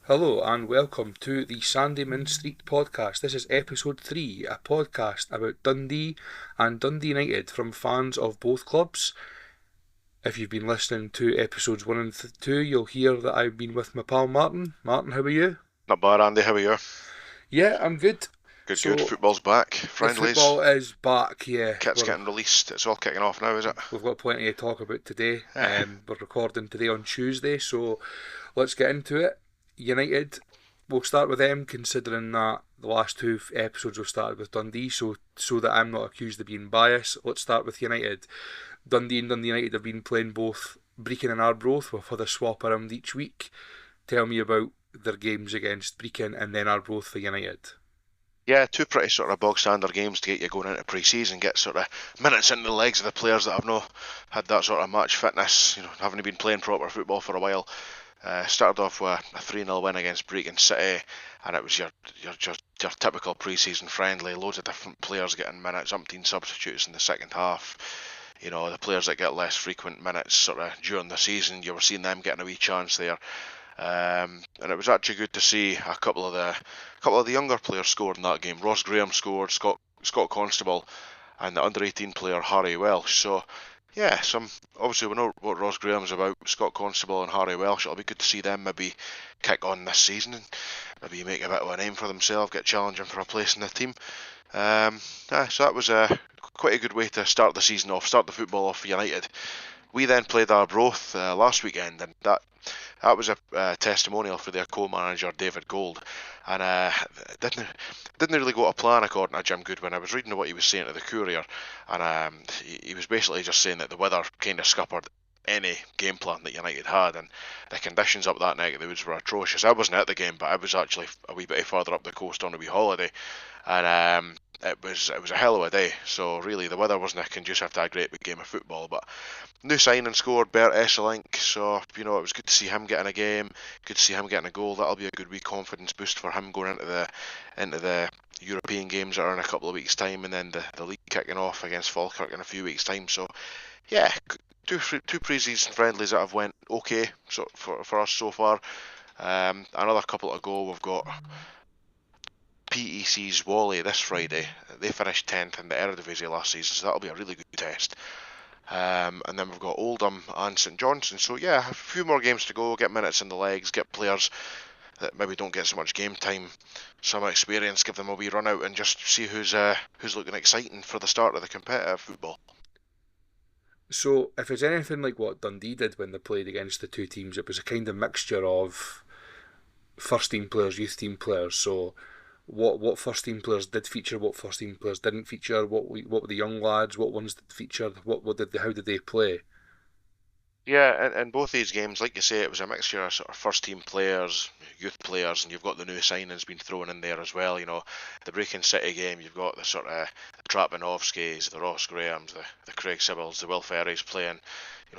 Hello and welcome to the Sandeman Street podcast. This is episode 3, a podcast about Dundee and Dundee United from fans of both clubs. If you've been listening to episodes 1 and 2, you'll hear that I've been with my pal Martin. Martin, how are you? Not bad, Andy. How are you? Yeah, I'm good. Good. Football's back. The Friendlies. football is back, yeah. Kit's getting released. It's all kicking off now, is it? We've got plenty to talk about today. Yeah. We're recording today on Tuesday, so let's get into it. United, we'll start with them, considering that the last two episodes we've started with Dundee, so that I'm not accused of being biased. Let's start with United. Dundee and Dundee United have been playing both Brechin and Arbroath. We've had a swap around each week. Tell me about their games against Brechin and then Arbroath for United. Yeah, two pretty sort of bog standard games to get you going into pre-season, get sort of minutes into the legs of the players that have not had that sort of match fitness, haven't been playing proper football for a while. Started off with a 3-0 win against Brechin City, and it was your typical pre-season friendly, loads of different players getting minutes, umpteen substitutes in the second half. The players that get less frequent minutes sort of during the season, you were seeing them getting a wee chance there. And it was actually good to see a couple of the younger players scored in that game. Ross Graham scored, Scott Constable, and the under-18 player Harry Welsh. So yeah, obviously we know what Ross Graham's about. Scott Constable and Harry Welsh. It'll be good to see them maybe kick on this season and maybe make a bit of a name for themselves, get challenging for a place in the team. So that was quite a good way to start the season off, start the football off for United. We then played Arbroath last weekend, and that was a testimonial for their co-manager David Gold, and didn't really go to plan according to Jim Goodwin. I was reading what he was saying to the Courier, and he was basically just saying that the weather kind of scuppered any game plan that United had, and the conditions up that neck of the woods were atrocious. I wasn't at the game, but I was actually a wee bit further up the coast on a wee holiday, and it was a hell of a day. So really, the weather wasn't conducive to a great big game of football. But new signing scored, Bert Esselink, so it was good to see him getting a game, good to see him getting a goal. That'll be a good wee confidence boost for him going into the European games that are in a couple of weeks' time, and then the league kicking off against Falkirk in a few weeks' time. So yeah, two pre-season friendlies that have went okay for us so far. Another couple to go. We've got PEC's Wally this Friday. They finished 10th in the Eredivisie last season, so that'll be a really good test. And then we've got Oldham and St Johnstone. So yeah, a few more games to go, get minutes in the legs, get players that maybe don't get so much game time, some experience, give them a wee run out and just see who's looking exciting for the start of the competitive football. So if it's anything like what Dundee did when they played against the two teams, it was a kind of mixture of first team players, youth team players. So what first team players did feature, what first team players didn't feature, what were the young lads, what ones did feature, how did they play? Yeah, in both these games, like you say, it was a mixture of sort of first team players, youth players, and you've got the new signings being thrown in there as well. The Brechin City game, you've got the sort of the Trapanovskis, the Ross Grahams, the Craig Sibbles, the Will Ferries playing,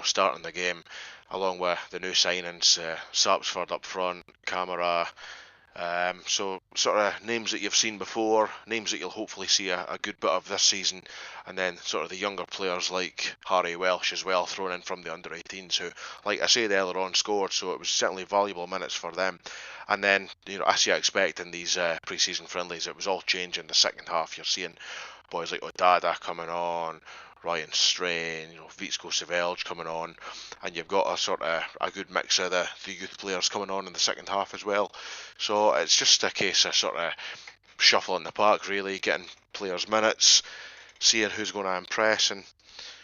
starting the game, along with the new signings, Sapsford up front, Camara. So sort of names that you've seen before, names that you'll hopefully see a good bit of this season, and then sort of the younger players like Harry Welsh as well, thrown in from the under-18s, who, like I said earlier on, scored, so it was certainly valuable minutes for them. And then, as you expect in these pre-season friendlies, it was all changing the second half. You're seeing boys like Odada coming on, Ryan Strain, Vitsko Sevelj coming on, and you've got a good mix of the youth players coming on in the second half as well. So it's just a case of sort of shuffling the pack, really, getting players minutes, seeing who's going to impress, and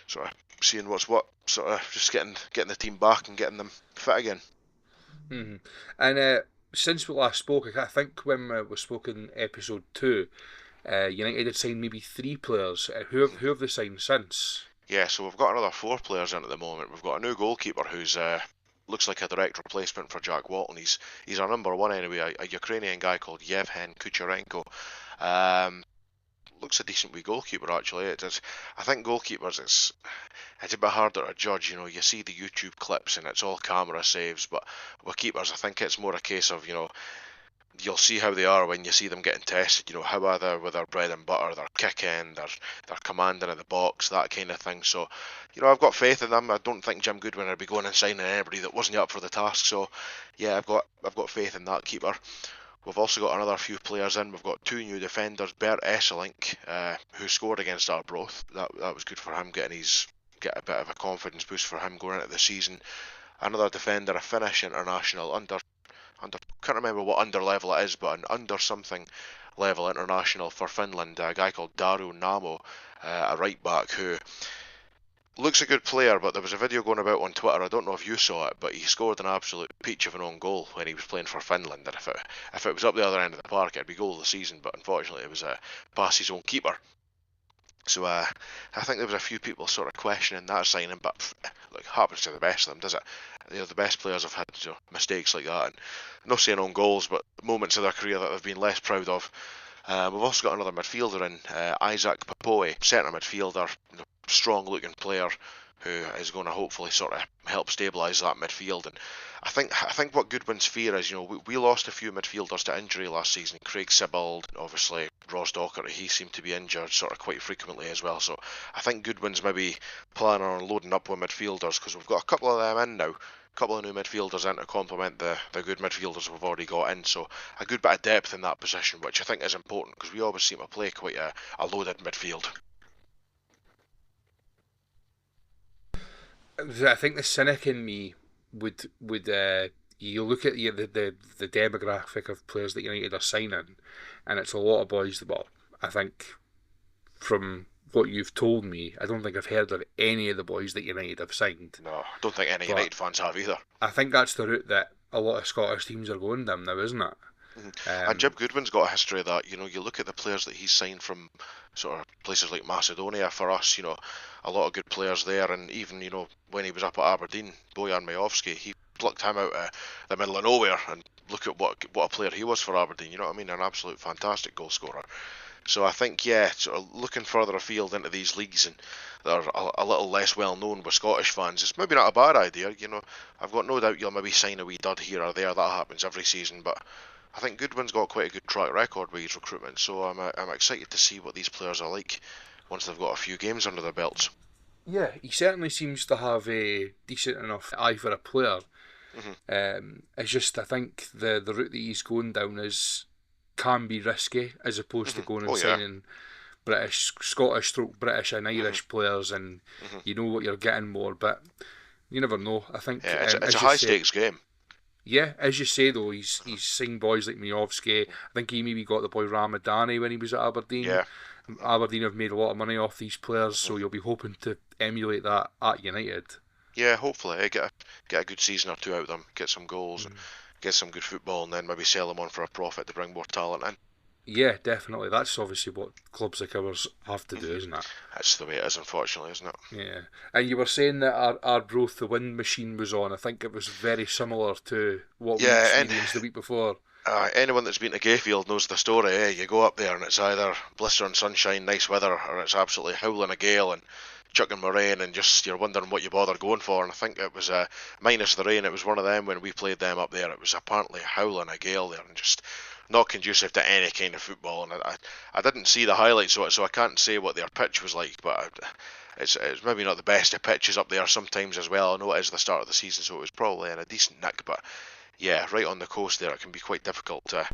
sort of seeing what's what, sort of just getting the team back and getting them fit again. Mm-hmm. And since we last spoke, I think when we spoke in episode 2, United had signed maybe 3 players. Who have they signed since? Yeah, so we've got another 4 players in at the moment. We've got a new goalkeeper who's looks like a direct replacement for Jack Walton. He's our number 1 anyway, a Ukrainian guy called Yevhen Kucherenko. Looks a decent wee goalkeeper actually. I think goalkeepers it's a bit harder to judge. You see the YouTube clips and it's all camera saves, but with keepers I think it's more a case of you'll see how they are when you see them getting tested. You know, how are they with their bread and butter, their kicking, their commanding of the box, that kind of thing. So, you know, I've got faith in them. I don't think Jim Goodwin would be going and signing anybody that wasn't up for the task. So, yeah, I've got faith in that keeper. We've also got another few players in. We've got two new defenders. Bert Esselink, who scored against Arbroath. That was good for him, get a bit of a confidence boost for him going into the season. Another defender, a Finnish international, under can't remember what under level it is, but an under something level international for Finland, a guy called Daru Namo, a right back who looks a good player, but there was a video going about on Twitter, I don't know if you saw it, but he scored an absolute peach of an own goal when he was playing for Finland, and if it was up the other end of the park, it'd be goal of the season, but unfortunately it was past his own keeper. So I think there was a few people sort of questioning that signing, but look, happens to the best of them, does it? You know, the best players have had mistakes like that, and not saying own goals, but moments of their career that they've been less proud of. We've also got another midfielder in Isaac Papoe, centre midfielder, strong-looking player who is going to hopefully sort of help stabilise that midfield. And I think what Goodwin's fear is, we lost a few midfielders to injury last season. Craig Sibbald, obviously Ross Docherty, he seemed to be injured sort of quite frequently as well. So I think Goodwin's maybe planning on loading up with midfielders, because we've got a couple of them in now. A couple of new midfielders in to complement the good midfielders we've already got in, so a good bit of depth in that position, which I think is important because we always seem to play quite a loaded midfield. I think the cynic in me would you look at the demographic of players that United are signing, and it's a lot of boys that, well, I think from what you've told me, I don't think I've heard of any of the boys that United have signed. No, I don't think any United fans have either. I think that's the route that a lot of Scottish teams are going down now, isn't it? And Jim Goodwin's got a history of that. You look at the players that he's signed from sort of places like Macedonia for us, a lot of good players there. And even, when he was up at Aberdeen, Bojan Majowski, he plucked him out of the middle of nowhere, and look at what a player he was for Aberdeen, you know what I mean? An absolute fantastic goal scorer. So I think, sort of looking further afield into these leagues and that are a little less well known with Scottish fans, it's maybe not a bad idea. I've got no doubt you'll maybe sign a wee dud here or there. That happens every season, but I think Goodwin's got quite a good track record with his recruitment. So I'm excited to see what these players are like once they've got a few games under their belts. Yeah, he certainly seems to have a decent enough eye for a player. It's just, I think the route that he's going down can be risky, as opposed to going and signing Scottish British and Irish players, and you know what you're getting more, but you never know. I think it's a high stakes game. Yeah, as you say though, he's seen boys like Majowski. I think he maybe got the boy Ramadani when he was at Aberdeen. Yeah. Aberdeen have made a lot of money off these players, so you'll be hoping to emulate that at United. Yeah, hopefully get a good season or two out of them, get some goals and get some good football, and then maybe sell them on for a profit to bring more talent in. Yeah, definitely. That's obviously what clubs like ours have to do, isn't it? That's the way it is, unfortunately, isn't it? Yeah. And you were saying that Arbroath, the wind machine was on. I think it was very similar to what we experienced the week before. Anyone that's been to Gayfield knows the story. You go up there and it's either blistering sunshine, nice weather, or it's absolutely howling a gale and chucking more rain, and just you're wondering what you bother going for. And I think it was minus the rain. It was one of them when we played them up there. It was apparently howling a gale there and just not conducive to any kind of football. And I didn't see the highlights of it, so I can't say what their pitch was like, but it's maybe not the best of pitches up there sometimes as well. I know it is the start of the season, so it was probably in a decent nick, but yeah, right on the coast there, it can be quite difficult to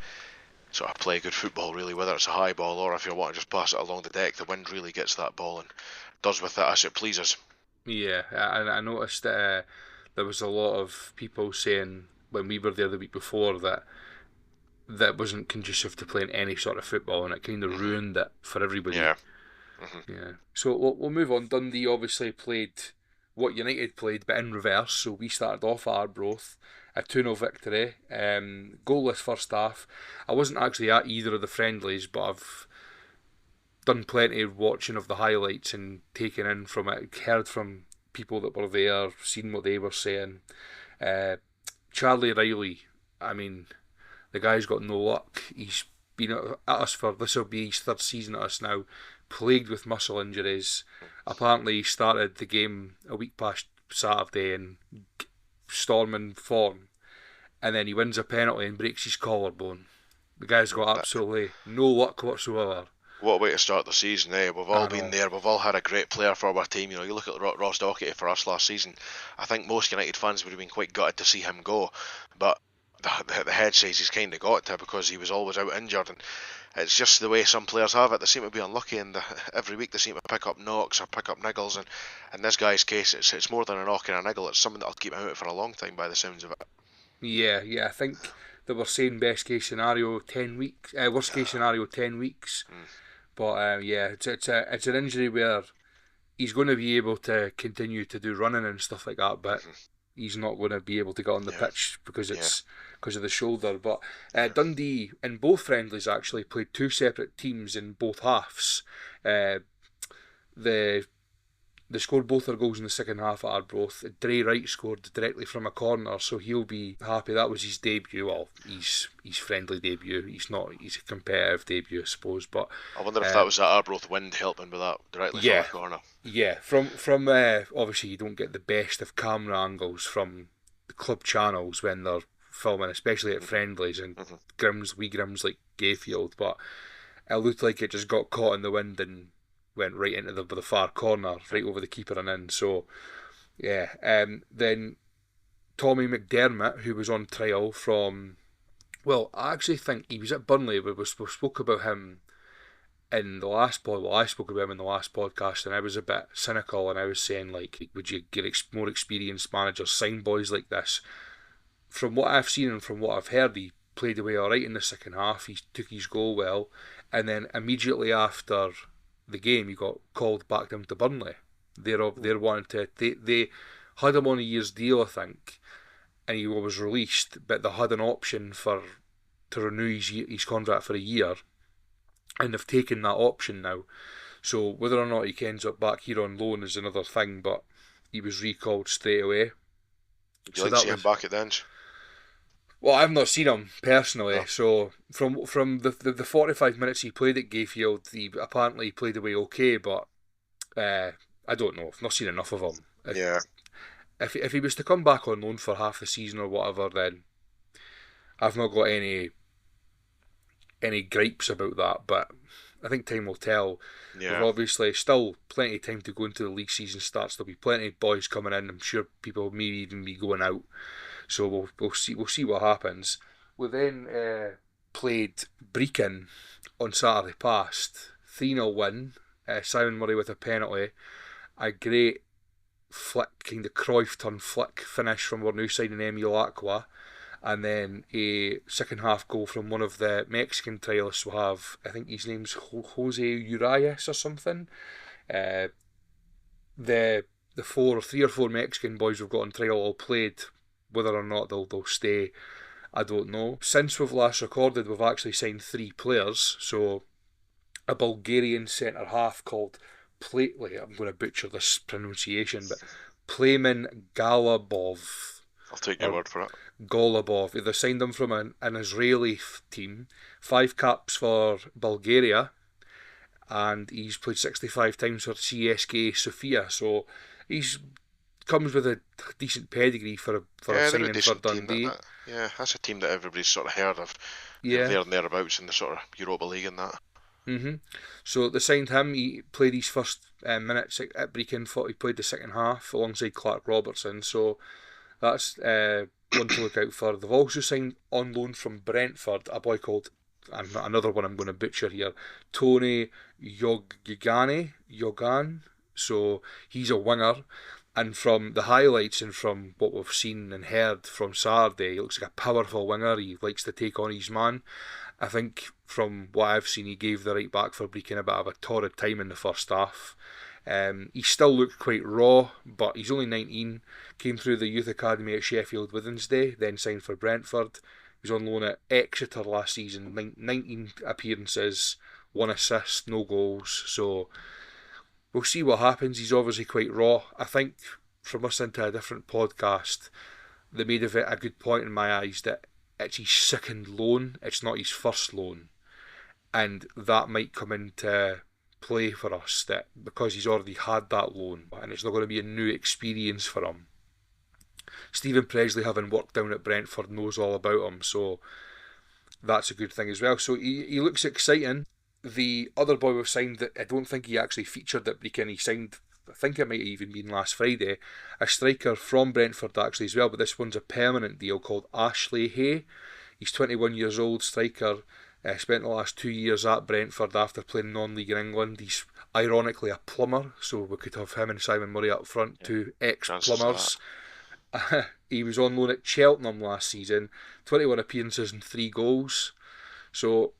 sort of play good football, really, whether it's a high ball or if you want to just pass it along the deck. The wind really gets that ball and does with it as it pleases. Yeah, I noticed that there was a lot of people saying when we were there the week before that wasn't conducive to playing any sort of football, and it kind of ruined it for everybody. Yeah. Yeah. So we'll move on. Dundee obviously played what United played, but in reverse. So we started off at Arbroath, a 2-0 victory, goalless first half. I wasn't actually at either of the friendlies, but I've done plenty of watching of the highlights and taken in from it, heard from people that were there, seen what they were saying. Charlie Riley, I mean, the guy's got no luck. He's been at us this will be his third season at us now, plagued with muscle injuries. Apparently he started the game a week past Saturday in storming form, and then he wins a penalty and breaks his collarbone. The guy's got absolutely no luck whatsoever. What a way to start the season, eh? We've all I been know. there. We've all had a great player for our team. You look at Ross Docherty for us last season. I think most United fans would have been quite gutted to see him go, but the head says he's kind of got to because he was always out injured, and it's just the way some players have it. They seem to be unlucky, and every week they seem to pick up knocks or pick up niggles. And in this guy's case, it's more than a knock and a niggle. It's something that'll keep him out for a long time, by the sounds of it. Yeah, I think they were saying best case scenario 10 weeks, worst case scenario 10 weeks. But it's an injury where he's going to be able to continue to do running and stuff like that, but he's not going to be able to get on the pitch because of the shoulder. But Dundee in both friendlies actually played two separate teams in both halves. The They scored both their goals in the second half at Arbroath. Dre Wright scored directly from a corner, so he'll be happy. That was his debut. Well, his friendly debut. He's a competitive debut, I suppose. But I wonder if that was that Arbroath wind helping with that directly from the corner. Yeah, from obviously you don't get the best of camera angles from the club channels when they're filming, especially at friendlies and wee grims like Gayfield. But it looked like it just got caught in the wind and went right into the far corner, right over the keeper and in. So, then Tommy McDermott, who was on trial from, well, I actually think he was at Burnley. We spoke about him in the last pod. Well, I spoke about him in the last podcast, and I was a bit cynical, and I was saying, like, would you get more experienced managers sign boys like this? From what I've seen and from what I've heard, he played away all right in the second half. He took his goal well, and then immediately after the game, he got called back down to Burnley. They're wanting to. They had him on a year's deal, I think, and he was released, but they had an option to renew his contract for a year, and they've taken that option now. So whether or not he ends up back here on loan is another thing, but he was recalled straight away. Would you like to see him back at the Inch? Well, I've not seen him personally, No. so from the 45 minutes he played at Gayfield, he apparently played away okay, but I don't know. I've not seen enough of him. If he was to come back on loan for half the season or whatever, then I've not got any gripes about that, but I think time will tell. Yeah. There's obviously still plenty of time to go into the league season starts. There'll be plenty of boys coming in. I'm sure people may even be going out. So we'll see what happens. We then played Brechin on Saturday past. 3-0 win. Simon Murray with a penalty. A great flick, kind of Cruyff turn flick finish from our new signing Emil Aqua. And then a second half goal from one of the Mexican trialists we have. I think his name's Jose Urias or something. The three or four Mexican boys we've got on trial all played. Whether or not they'll stay, I don't know. Since we've last recorded, we've actually signed 3 players. So, a Bulgarian centre half called I'm going to butcher this pronunciation, but Playman Galabov. I'll take your word for it. Golubov. They signed him from an Israeli team. 5 caps for Bulgaria, and he's played 65 times for CSKA Sofia. So, he's comes with a decent pedigree for a signing for Dundee. That's a team that everybody's sort of heard of. Yeah. There and thereabouts in the sort of Europa League and that. So they signed him. He played his first minutes at Brechin. He played the second half alongside Clark Robertson. So that's one to look out for. They've also signed on loan from Brentford a boy called, another one I'm going to butcher here, Tony Yogan. So he's a winger. And from the highlights and from what we've seen and heard from Saturday, he looks like a powerful winger. He likes to take on his man. I think from what I've seen, he gave the right back for Brechin a bit of a torrid time in the first half. He still looked quite raw, but he's only 19. Came through the youth academy at Sheffield Wednesday, then signed for Brentford. He was on loan at Exeter last season. 19 appearances, 1 assist, no goals. So we'll see what happens. He's obviously quite raw. I think from us into a different podcast, they made of it a good point in my eyes that it's his second loan, it's not his first loan. And that might come into play for us, that because he's already had that loan and it's not going to be a new experience for him. Stephen Presley, having worked down at Brentford, knows all about him, so that's a good thing as well. So he looks exciting. The other boy we've signed that I don't think he actually featured at Brechin, he signed, I think it might have even been last Friday, a striker from Brentford actually as well, but this one's a permanent deal called Ashley Hay. He's 21 years old, striker, spent the last 2 years at Brentford after playing non-league in England. He's ironically a plumber, so we could have him and Simon Murray up front, two ex-plumbers. He was on loan at Cheltenham last season, 21 appearances and 3 goals. So,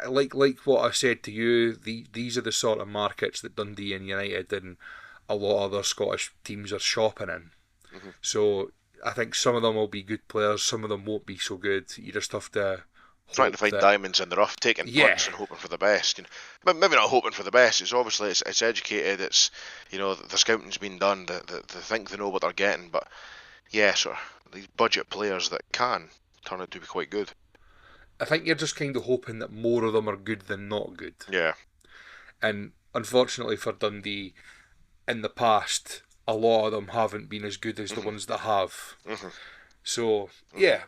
like what I said to you, these are the sort of markets that Dundee and United and a lot of other Scottish teams are shopping in. Mm-hmm. So, I think some of them will be good players, some of them won't be so good. You just have to trying to find diamonds in the rough, taking punts and hoping for the best. Maybe not hoping for the best. It's obviously it's educated. It's the scouting's been done. They think they know what they're getting. But sort of these budget players that can turn out to be quite good. I think you're just kind of hoping that more of them are good than not good. Yeah. And unfortunately for Dundee, in the past, a lot of them haven't been as good as the ones that have. Mm-hmm. So,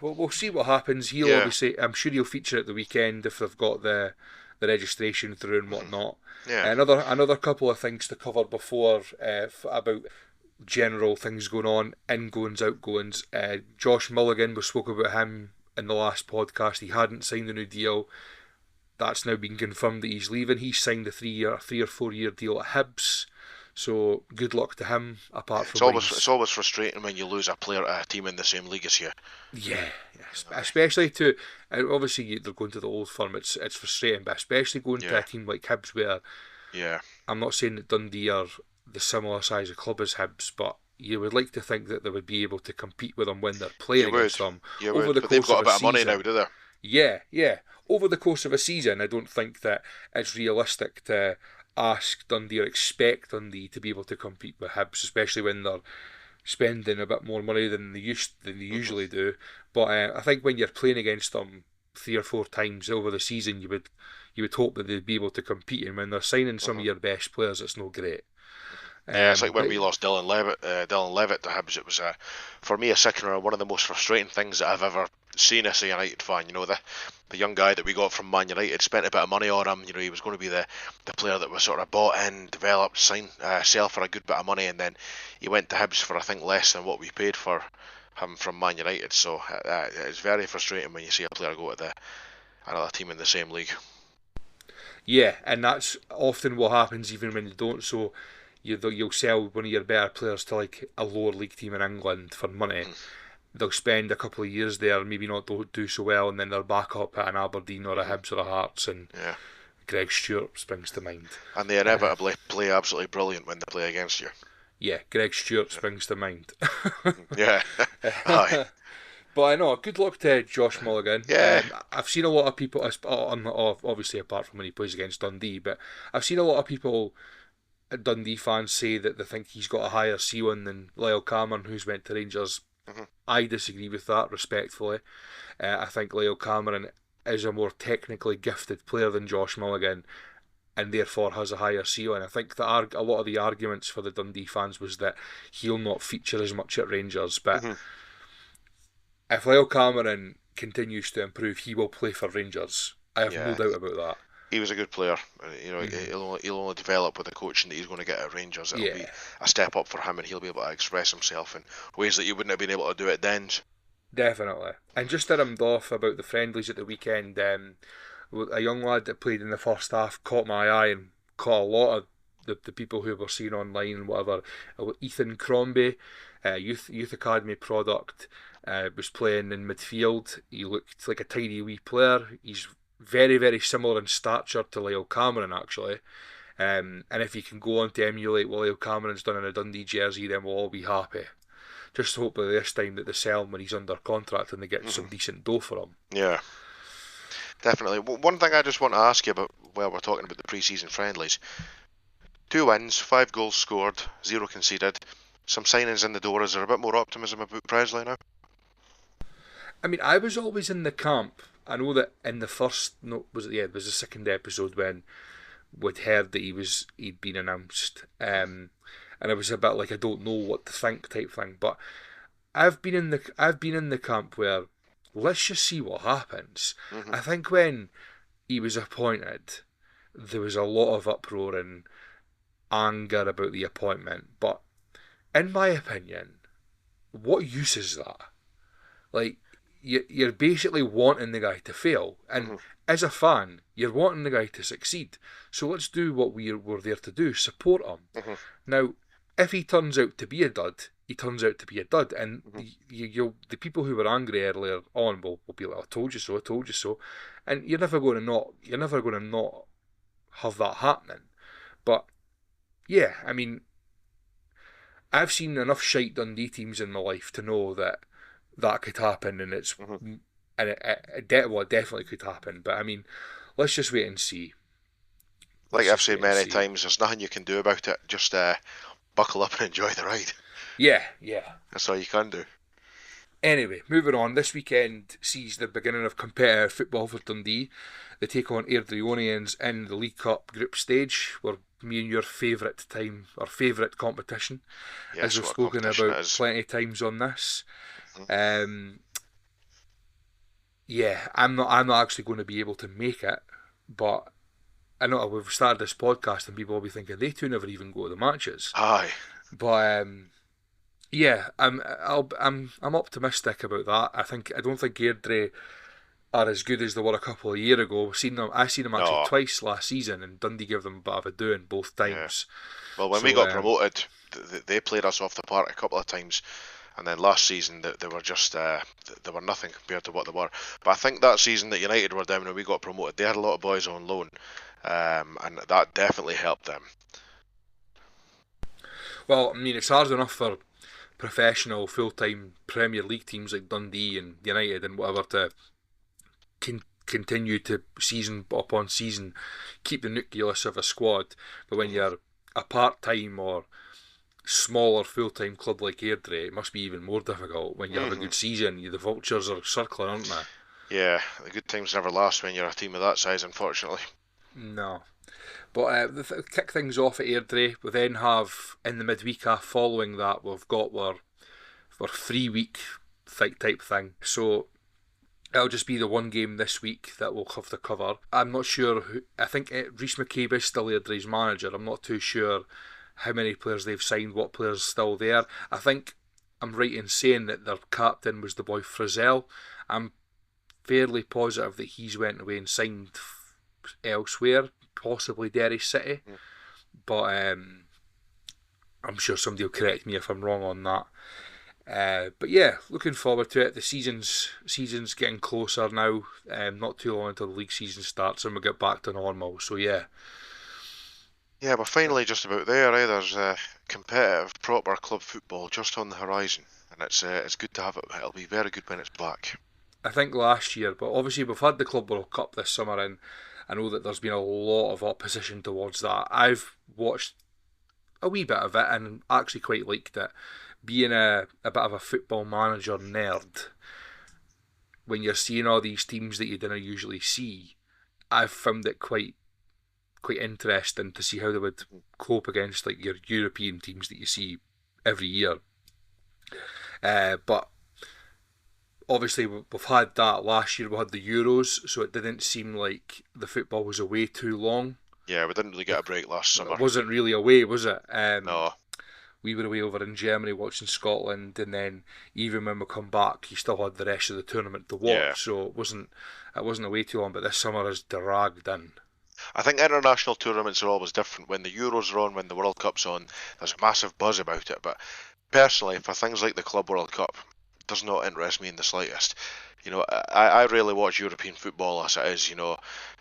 we'll see what happens. He'll obviously, I'm sure he'll feature at the weekend if they've got the registration through and whatnot. Yeah. Another couple of things to cover before about general things going on, ingoings, outgoings. Josh Mulligan, we spoke about him in the last podcast. He hadn't signed a new deal. That's now been confirmed that he's leaving. He signed a 3 or 4 year deal at Hibs. So good luck to him. It's always frustrating when you lose a player at a team in the same league as you. Yeah. Especially to obviously they're going to the old firm. It's frustrating, but especially going to a team like Hibs, where I'm not saying that Dundee are the similar size of club as Hibs, but you would like to think that they would be able to compete with them when they're playing against them. But they've got a bit of money now, do they? Yeah. Over the course of a season, I don't think that it's realistic to ask Dundee or expect Dundee to be able to compete with Hibs, especially when they're spending a bit more money than they usually do. But I think when you're playing against them 3 or 4 times over the season, you would hope that they'd be able to compete. And when they're signing some of your best players, it's no great. It's like when we lost Dylan Levitt to Hibs. It was for me a sickener, one of the most frustrating things that I've ever seen as a United fan. The young guy that we got from Man United, spent a bit of money on him. He was going to be the player that was sort of bought in, developed, sell for a good bit of money, and then he went to Hibs for I think less than what we paid for him from Man United. So it's very frustrating when you see a player go to another team in the same league. Yeah, and that's often what happens even when you don't. So you'll sell one of your better players to like a lower league team in England for money. They'll spend a couple of years there, maybe not do so well, and then they're back up at an Aberdeen or a Hibs or a Hearts, and Greg Stewart springs to mind. And they inevitably play absolutely brilliant when they play against you. Yeah, Greg Stewart springs to mind. Yeah. Aye. But I know, good luck to Josh Mulligan. Yeah. I've seen a lot of people, obviously apart from when he plays against Dundee, but I've seen a lot of people, Dundee fans, say that they think he's got a higher ceiling than Lyle Cameron, who's went to Rangers. I disagree with that, respectfully. I think Lyle Cameron is a more technically gifted player than Josh Mulligan, and therefore has a higher ceiling. I think that a lot of the arguments for the Dundee fans was that he'll not feature as much at Rangers, but if Lyle Cameron continues to improve, he will play for Rangers. I have no doubt about that. He was a good player. He'll only develop with the coaching that he's going to get at Rangers. It'll be a step up for him, and he'll be able to express himself in ways that you wouldn't have been able to do at Dens. Definitely. And just to rimmed off about the friendlies at the weekend, a young lad that played in the first half caught my eye and caught a lot of the people who were seen online and whatever. Ethan Crombie, youth academy product, was playing in midfield. He looked like a tiny wee player. He's very, very similar in stature to Lyle Cameron, actually. And if you can go on to emulate what Lyle Cameron's done in a Dundee jersey, then we'll all be happy. Just hopefully this time that they sell him when he's under contract and they get some decent dough for him. Yeah, definitely. One thing I just want to ask you about while we're talking about the pre-season friendlies. 2 wins, 5 goals scored, 0 conceded. Some signings in the door. Is there a bit more optimism about Presley now? I mean, I was always in the camp. I know that in the first, it was the second episode when we'd heard that he'd been announced, and it was a bit like I don't know what to think type thing. But I've been in the camp where let's just see what happens. Mm-hmm. I think when he was appointed, there was a lot of uproar and anger about the appointment. But in my opinion, what use is that? Like, you're basically wanting the guy to fail. And Mm-hmm. as a fan, you're wanting the guy to succeed. So let's do what we're there to do, support him. Mm-hmm. Now, if he turns out to be a dud, he turns out to be a dud. And the people who were angry earlier on will be like, I told you so, I told you so. And you're never going to not have that happening. But, yeah, I mean, I've seen enough shite Dundee teams in my life to know that could happen, and Mm-hmm. it definitely could happen. But I mean, let's just wait and see. Like I've said many times, there's nothing you can do about it. Just buckle up and enjoy the ride. Yeah. That's all you can do. Anyway, moving on. This weekend sees the beginning of competitive football for Dundee. They take on Arbroath in the League Cup group stage, where me and your favourite competition, Yes, as we've what spoken competition about it is. plenty of times on this. Mm-hmm. Yeah, I'm not actually going to be able to make it, but I know we've started this podcast and people will be thinking they two never even go to the matches. Aye. But yeah, I'm optimistic about that. I don't think Airdrie are as good as they were a couple of years ago. I seen them actually No. twice last season, and Dundee gave them a bit of a doing both times. Well, when we got promoted, they played us off the park a couple of times, and then last season they were just they were nothing compared to what they were. But I think that season that United were down when we got promoted, they had a lot of boys on loan, and that definitely helped them. Well, I mean, it's hard enough for professional, full-time Premier League teams like Dundee and United and whatever to continue to season upon season keep the nucleus of a squad. But when you're a part-time or smaller full-time club like Airdrie, it must be even more difficult. When you have a good season, the vultures are circling, aren't they? Yeah, the good times never last when you're a team of that size, unfortunately. No. But kick things off at Airdrie. We then have, in the midweek following that, we've got our 3-week type thing. So it'll just be the one game this week that we'll have to cover. I'm not sure who. I think Rhys McCabe is still Airdrie's manager. I'm not too sure how many players they've signed, what players still there. I think I'm right in saying that their captain was the boy Frizzell. I'm fairly positive that he's went away and signed elsewhere, possibly Derry City. But I'm sure somebody will correct me if I'm wrong on that. But yeah, looking forward to it. The season's getting closer now. Not too long until the league season starts and we get back to normal. So yeah. Yeah, we're finally just about there. There's competitive, proper club football just on the horizon, and it's good to have it. It'll be very good when it's back. I think last year, but obviously we've had the Club World Cup this summer, and I know that there's been a lot of opposition towards that. I've watched a wee bit of it and actually quite liked it. Being a bit of a football manager nerd, when you're seeing all these teams that you didn't usually see, I've found it quite interesting to see how they would cope against like your European teams that you see every year. But obviously we've had that last year. We had the Euros, so it didn't seem like the football was away too long. Yeah, we didn't really get a break last summer. It wasn't really away, was it? No. We were away over in Germany watching Scotland, and then even when we come back, you still had the rest of the tournament to watch. Yeah. So it wasn't away too long. But this summer has dragged in. I think international tournaments are always different. When the Euros are on, when the World Cup's on, there's a massive buzz about it. But personally, for things like the Club World Cup, it does not interest me in the slightest. You know, I rarely watch European football as it is. You know,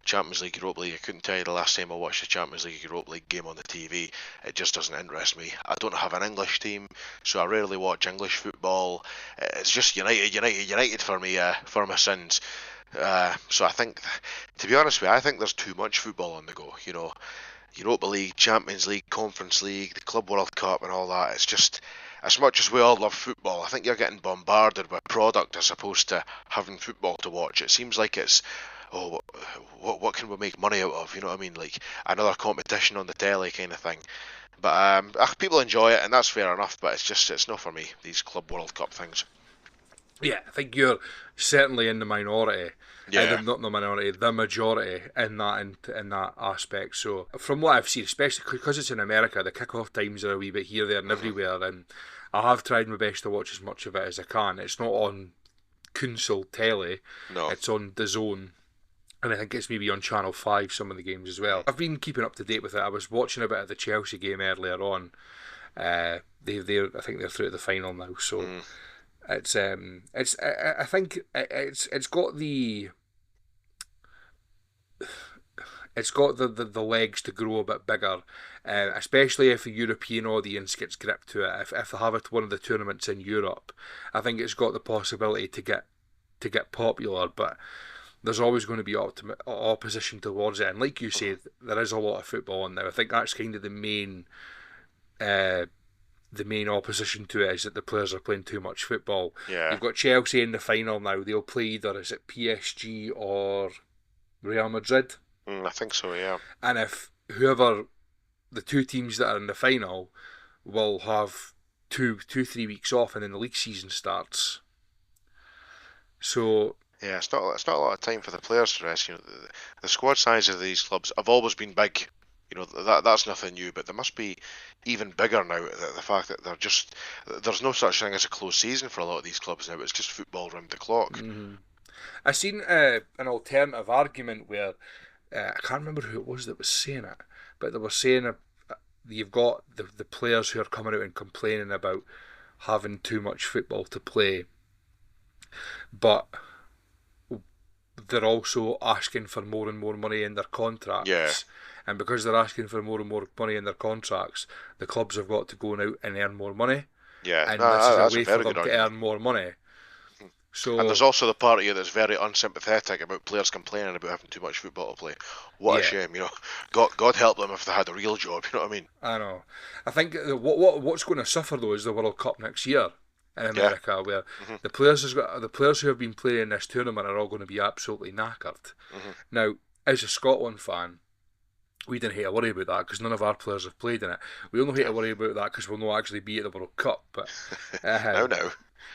Champions League, Europa League. I couldn't tell you the last time I watched a Champions League, Europa League game on the TV. It just doesn't interest me. I don't have an English team, so I rarely watch English football. It's just United for me, for my sins. So I think, to be honest with you, I think there's too much football on the go. You know, Europa League, Champions League, Conference League, the Club World Cup and all that. It's just, as much as we all love football, I think you're getting bombarded with product as opposed to having football to watch. It seems like it's, what can we make money out of? You know what I mean? Like another competition on the telly kind of thing. But people enjoy it, and that's fair enough. But it's not for me, these Club World Cup things. Yeah, I think you're certainly in the minority. Yeah. Not the minority, the majority in that aspect. So from what I've seen, especially because it's in America, the kickoff times are a wee bit here, there, and Hmm. everywhere. And I have tried my best to watch as much of it as I can. It's not on console telly; No. it's on the Zone, and I think it's maybe on Channel 5 some of the games as well. I've been keeping up to date with it. I was watching a bit of the Chelsea game earlier on. I think they're through to the final now, so Mm. I think it's got the legs to grow a bit bigger, especially if a European audience gets gripped to it. If they have it one of the tournaments in Europe, I think it's got the possibility to get popular. But there's always going to be opposition towards it, and like you Hmm. say, there is a lot of football in there. I think that's kind of uh, the main opposition to it is that the players are playing too much football. Yeah. You've got Chelsea in the final now. They'll play either is it PSG or Real Madrid, I think so. Yeah. and if whoever the two teams that are in the final will have 3 weeks off, and then the league season starts. So Yeah, it's not a lot of time for the players to rest. The squad size of these clubs have always been big. That's nothing new, but they must be even bigger now. The fact that there's no such thing as a closed season for a lot of these clubs now. It's just football round the clock. I seen an alternative argument where I can't remember who it was that was saying it, but they were saying you've got the players who are coming out and complaining about having too much football to play, but they're also asking for more and more money in their Yeah, contracts. And because they're asking for more and more money in their contracts, the clubs have got to go out and earn more money. yeah, And this is no, a that's a way for very good them to argument. earn more money. And there's So, also the part of you that's very unsympathetic about players complaining about having too much football to play. What a yeah, shame. God help them if they had a real job. You know what I mean? I know. I think what's going to suffer though is the World Cup next year in Yeah. America, where Hmm. the players who have been playing in this tournament are all going to be absolutely knackered. Hmm. Now, as a Scotland fan, we didn't hate to worry about that because none of our players have played in it. We only hate Yeah. to worry about that because we'll not actually be at the World Cup. But No, um, no,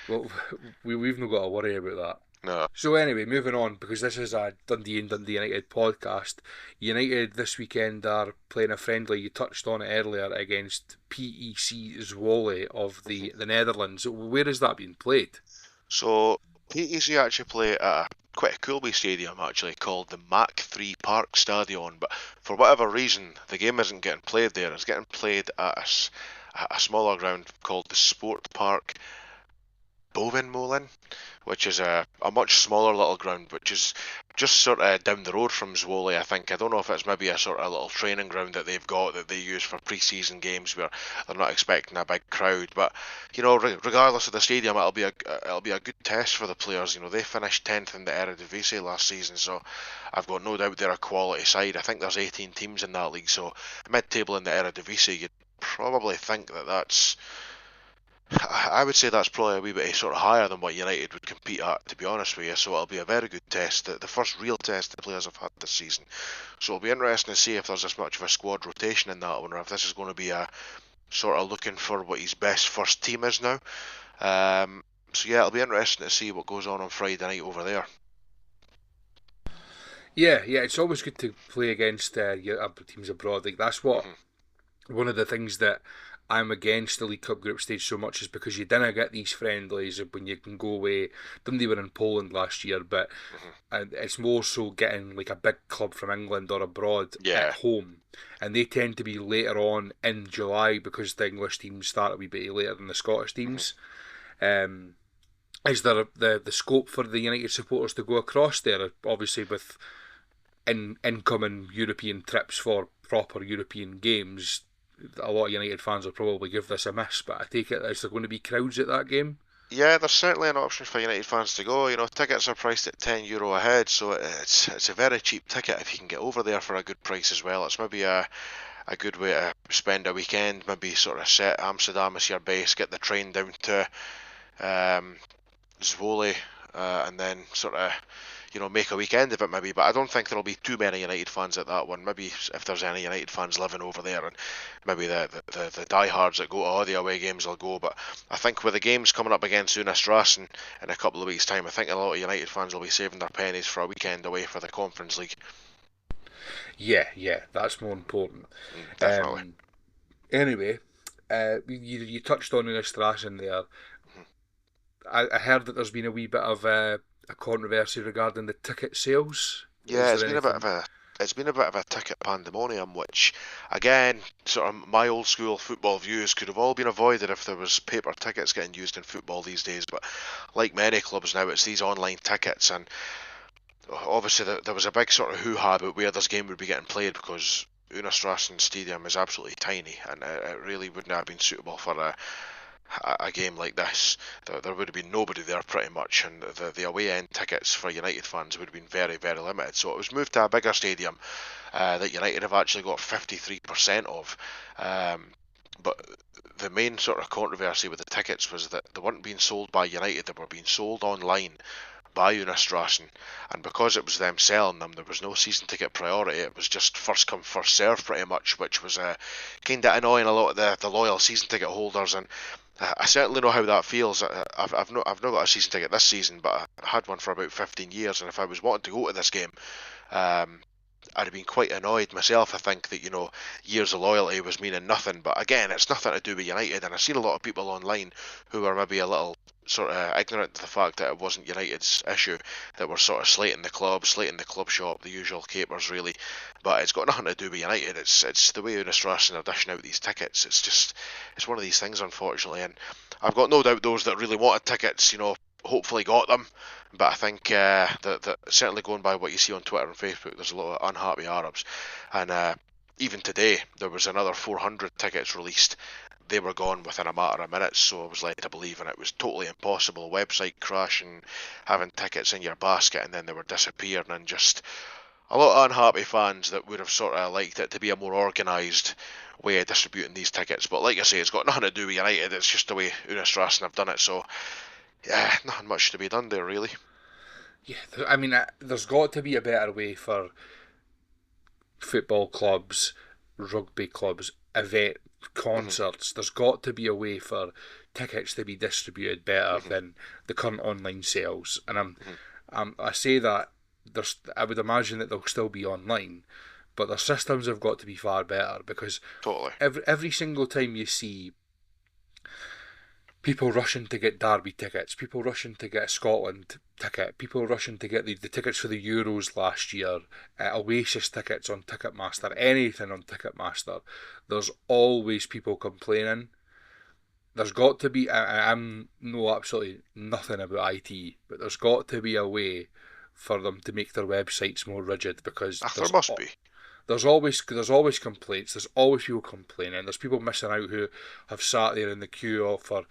well, we've not got to worry about that. no. So anyway, moving on because this is a Dundee United podcast. United this weekend are playing a friendly. You touched on it earlier against PEC Zwolle of Mhm. the Netherlands. Where is that being played? So PEC actually play at quite a cool wee stadium actually called the Mac 3 Park Stadion, but for whatever reason the game isn't getting played there. It's getting played at a smaller ground called the Sport Park Bovenmolen, which is a much smaller little ground, which is just sort of down the road from Zwolle, I think. I don't know if it's maybe a sort of little training ground that they've got that they use for pre-season games where they're not expecting a big crowd. But regardless of the stadium, it'll be a good test for the players. They finished 10th in the Eredivisie last season, so I've got no doubt they're a quality side. I think there's 18 teams in that league, so mid-table in the Eredivisie, you'd probably think that's I would say that's probably a wee bit sort of higher than what United would compete at, to be honest with you. So it'll be a very good test, the first real test the players have had this season. So it'll be interesting to see if there's as much of a squad rotation in that one, or if this is going to be a sort of looking for what his best first team is now. So yeah, it'll be interesting to see what goes on Friday night over there. Yeah, yeah, it's always good to play against your teams abroad. Like that's what Hmm. one of the things that I'm against the League Cup group stage so much is because you didn't get these friendlies when you can go away. Dundee were in Poland last year, but Hmm. it's more so getting like a big club from England or abroad at Yeah. home, and they tend to be later on in July because the English teams start a wee bit later than the Scottish Hmm. teams. Um, is there the scope for the United supporters to go across there? Obviously, with incoming European trips for proper European games, a lot of United fans will probably give this a miss. But I take it is there going to be crowds at that game? Yeah, there's certainly an option for United fans to go. Tickets are priced at €10 a head, so it's a very cheap ticket if you can get over there for a good price as well. It's maybe a good way to spend a weekend. Maybe sort of set Amsterdam as your base, get the train down to um, Zwolle, and then sort of make a weekend of it maybe. But I don't think there'll be too many United fans at that one. Maybe if there's any United fans living over there, and maybe the diehards that go to all the away games will go. But I think with the games coming up against Unistrassen in a couple of weeks' time, I think a lot of United fans will be saving their pennies for a weekend away for the Conference League. Yeah, that's more important. Definitely. Anyway, you touched on Unistrassen there. I heard that there's been a wee bit of a controversy regarding the ticket sales. Yeah, it's been a bit of a ticket pandemonium, which again, sort of my old school football views could have all been avoided if there was paper tickets getting used in football these days. But like many clubs now, it's these online tickets, and obviously there was a big sort of hoo-ha about where this game would be getting played, because Unistrassen Stadium is absolutely tiny, and it really would not have been suitable for a game like this. There would have been nobody there pretty much, and the away end tickets for United fans would have been very, very limited. So it was moved to a bigger stadium that United have actually got 53% of. But the main sort of controversy with the tickets was that they weren't being sold by United, they were being sold online by Unistrassen, and because it was them selling them, there was no season ticket priority. It was just first come first serve pretty much, which was kind of annoying a lot of the loyal season ticket holders. And I certainly know how that feels. I've not got a season ticket this season, but I had one for about 15 years, and if I was wanting to go to this game, I'd have been quite annoyed myself. I think that, years of loyalty was meaning nothing. But again, it's nothing to do with United, and I've seen a lot of people online who are maybe a little sort of ignorant to the fact that it wasn't United's issue, that were sort of slating the club shop, the usual capers really. But it's got nothing to do with United. It's the way Unistrassen are dishing out these tickets. It's one of these things, unfortunately. And I've got no doubt those that really wanted tickets, hopefully got them. But I think that certainly going by what you see on Twitter and Facebook, there's a lot of unhappy Arabs. And even today, there was another 400 tickets released. They were gone within a matter of minutes, so I was led to believe, and it was totally impossible. Website crashing, having tickets in your basket, and then they were disappearing, and just a lot of unhappy fans that would have sort of liked it to be a more organised way of distributing these tickets. But like I say, it's got nothing to do with United, it's just the way Unistrassen have done it, so yeah, nothing much to be done there really. Yeah, I mean, there's got to be a better way for football clubs, rugby clubs, event concerts. There's got to be a way for tickets to be distributed better than the current online sales. And I say that I would imagine that they'll still be online, but their systems have got to be far better, because Totally. every single time you see people rushing to get Derby tickets, people rushing to get a Scotland ticket, people rushing to get the tickets for the Euros last year, Oasis tickets on Ticketmaster, anything on Ticketmaster, there's always people complaining. There's got to be, I know absolutely nothing about IT, but there's got to be a way for them to make their websites more rigid, because There must be. There's always complaints. There's always people complaining. There's people missing out who have sat there in the queue for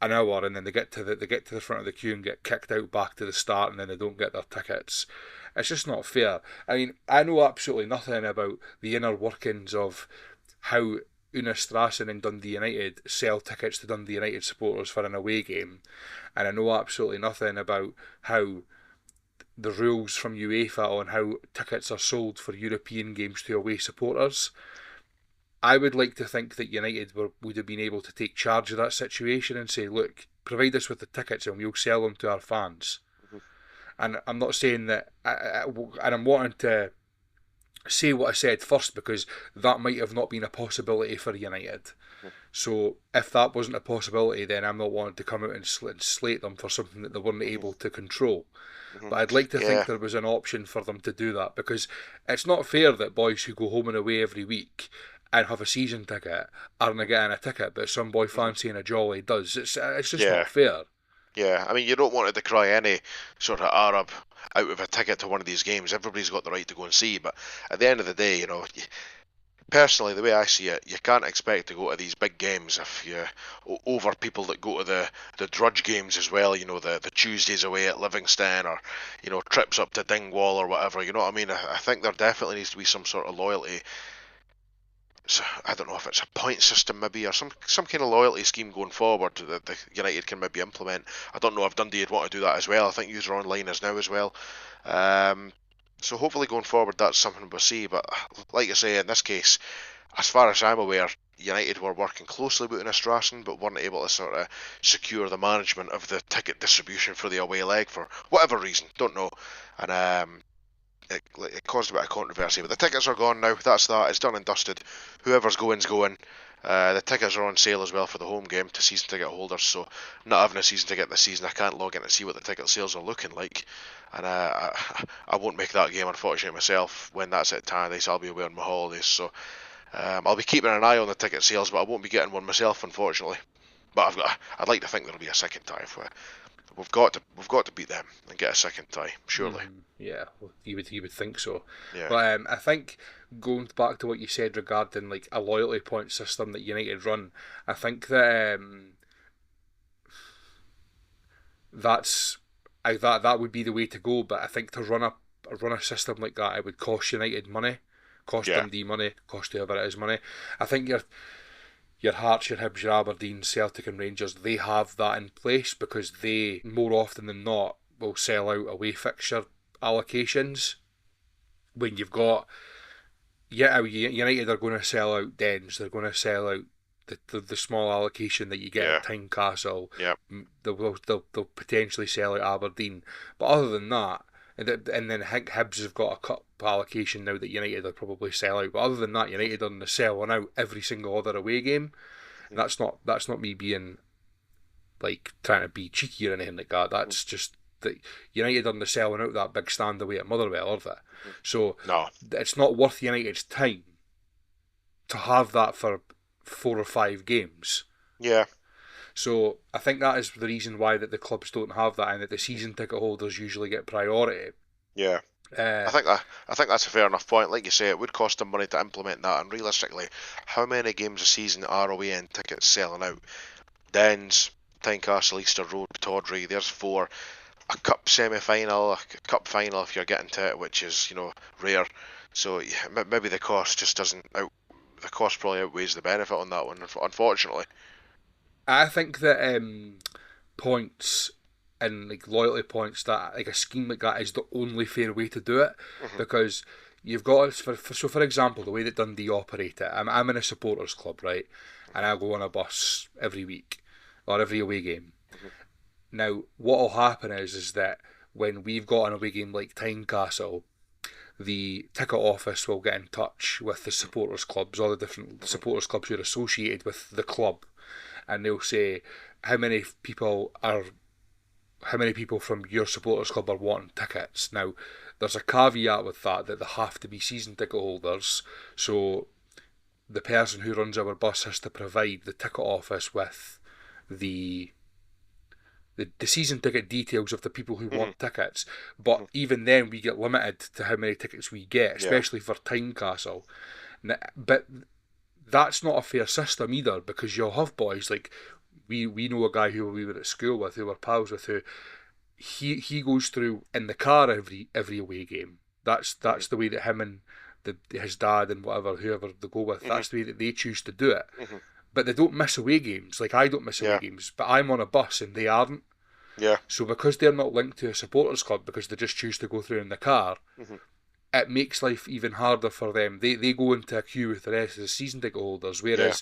an hour, and then they get to the front of the queue and get kicked out back to the start, and then they don't get their tickets. It's just not fair. I mean, I know absolutely nothing about the inner workings of how Unistrassen and Dundee United sell tickets to Dundee United supporters for an away game, and I know absolutely nothing about how the rules from UEFA on how tickets are sold for European games to away supporters. I would like to think that United would have been able to take charge of that situation and say, look, provide us with the tickets and we'll sell them to our fans. And I'm not saying that, and I'm wanting to say what I said first, because that might have not been a possibility for United. So if that wasn't a possibility, then I'm not wanting to come out and slate them for something that they weren't able to control. But I'd like to think there was an option for them to do that, because it's not fair that boys who go home and away every week and have a season ticket aren't getting a ticket, but some boy fancying a jolly does. It's just not fair. Yeah, I mean, you don't want to decry any sort of Arab out of a ticket to one of these games. Everybody's got the right to go and see, but at the end of the day, personally, the way I see it, you can't expect to go to these big games if you over people that go to the drudge games as well, the Tuesdays away at Livingston, or trips up to Dingwall or whatever. You know what I mean? I think there definitely needs to be some sort of loyalty I don't know if it's a point system maybe, or some kind of loyalty scheme going forward that the United can maybe implement. I don't know if Dundee would want to do that as well. I think user online is now as well. So hopefully going forward that's something we'll see. But like I say, in this case, as far as I'm aware, United were working closely with Strassen, but weren't able to sort of secure the management of the ticket distribution for the away leg for whatever reason. Don't know. And it caused a bit of controversy, but the tickets are gone now. That's that. It's done and dusted. Whoever's going's going. The tickets are on sale as well for the home game to season ticket holders. So not having a season ticket this season, I can't log in and see what the ticket sales are looking like. And I won't make that game, unfortunately, myself. When that's at Tannadice, I'll be away on my holidays. So I'll be keeping an eye on the ticket sales, but I won't be getting one myself, unfortunately. But I'd like to think there'll be a second tie. We've got to beat them and get a second tie, surely. Yeah, well, you would think so. Yeah. But I think going back to what you said regarding like a loyalty point system that United run, I think that that would be the way to go. But I think to run a system like that, it would cost United money, cost Dundee money, cost whoever it is money. I think your Hearts, your Hibs, your Aberdeen, Celtic and Rangers, they have that in place because they, more often than not, will sell out away fixture allocations. When you've got... United are going to sell out Dens, they're going to sell out the small allocation that you get at Tynecastle. They'll potentially sell out Aberdeen. But other than that, and then I think Hibs have got a cup allocation now that United will probably sell out. But other than that, United are going to sell one out every single other away game. And that's not me being like trying to be cheeky or anything like that. That's just that United are going to selling out that big stand away at Motherwell, are they? So it's not worth United's time to have that for 4 or 5 games. Yeah. So I think that is the reason why that the clubs don't have that, and that the season ticket holders usually get priority. Yeah. I think that's a fair enough point. Like you say, it would cost them money to implement that, and realistically, how many games a season are away end tickets selling out? Dens, Tynecastle, Easter Road, Tawdry, there's 4. A cup semi-final, a cup final if you're getting to it, which is, rare. So maybe the cost just the cost probably outweighs the benefit on that one, unfortunately. I think that points and like loyalty points, that like a scheme like that is the only fair way to do it, because you've got for example, the way that Dundee operate it. I'm in a supporters club, right, and I go on a bus every week or every away game. Now, what will happen is that when we've got an away game like Tynecastle, the ticket office will get in touch with the supporters clubs, all the different supporters clubs who are associated with the club, and they'll say how many people from your supporters club are wanting tickets. Now, there's a caveat with that they have to be season ticket holders, so the person who runs our bus has to provide the ticket office with the season ticket details of the people who want tickets. But even then, we get limited to how many tickets we get, especially for Tynecastle. But that's not a fair system either, because you'll have boys like we know a guy who we were at school with, who we're pals with, who he goes through in the car every away game. That's the way that him and his dad and whoever they go with, that's the way that they choose to do it. But they don't miss away games. Like, I don't miss away games, but I'm on a bus and they aren't. Yeah. So because they're not linked to a supporters club, because they just choose to go through in the car, it makes life even harder for them. They go into a queue with the rest of the season ticket holders, whereas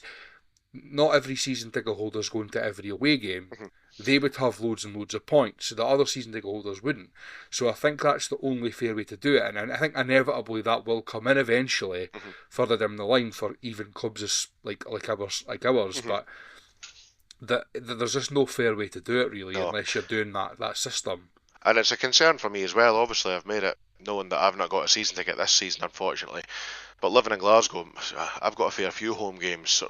not every season ticket holder is going to every away game. They would have loads and loads of points, so the other season ticket holders wouldn't. So I think that's the only fair way to do it, and I think inevitably that will come in eventually, further down the line, for even clubs as like ours. But there's just no fair way to do it really, unless you're doing that system. And it's a concern for me as well. Obviously, I've made it known that I've not got a season ticket this season, unfortunately. But living in Glasgow, I've got a fair few home games.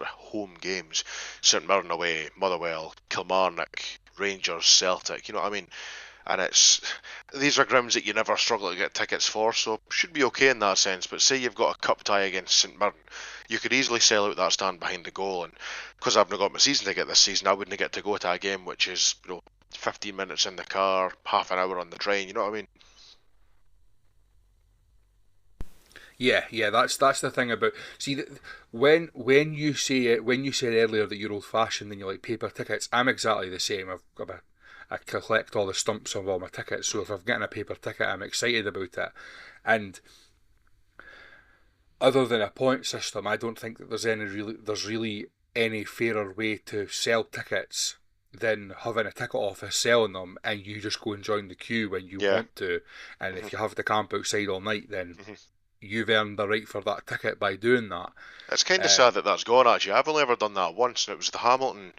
St Mirren away, Motherwell, Kilmarnock, Rangers, Celtic, you know what I mean? And these are grounds that you never struggle to get tickets for, so should be okay in that sense. But say you've got a cup tie against St Mirren, you could easily sell out that stand behind the goal, and because I've not got my season ticket this season, I wouldn't get to go to a game which is 15 minutes in the car, half an hour on the train, you know what I mean? Yeah. That's the thing about. See, when you say it, when you said earlier that you're old fashioned and you like paper tickets, I'm exactly the same. I collect all the stumps of all my tickets, so if I've gotten a paper ticket, I'm excited about it. And other than a point system, I don't think that there's really any fairer way to sell tickets than having a ticket office selling them, and you just go and join the queue when you Yeah. want to. And Hmm. if you have to camp outside all night, then Hmm. you've earned the right for that ticket by doing that. It's kind of Um, sad that that's gone, actually. I've only ever done that once, and it was the Hamilton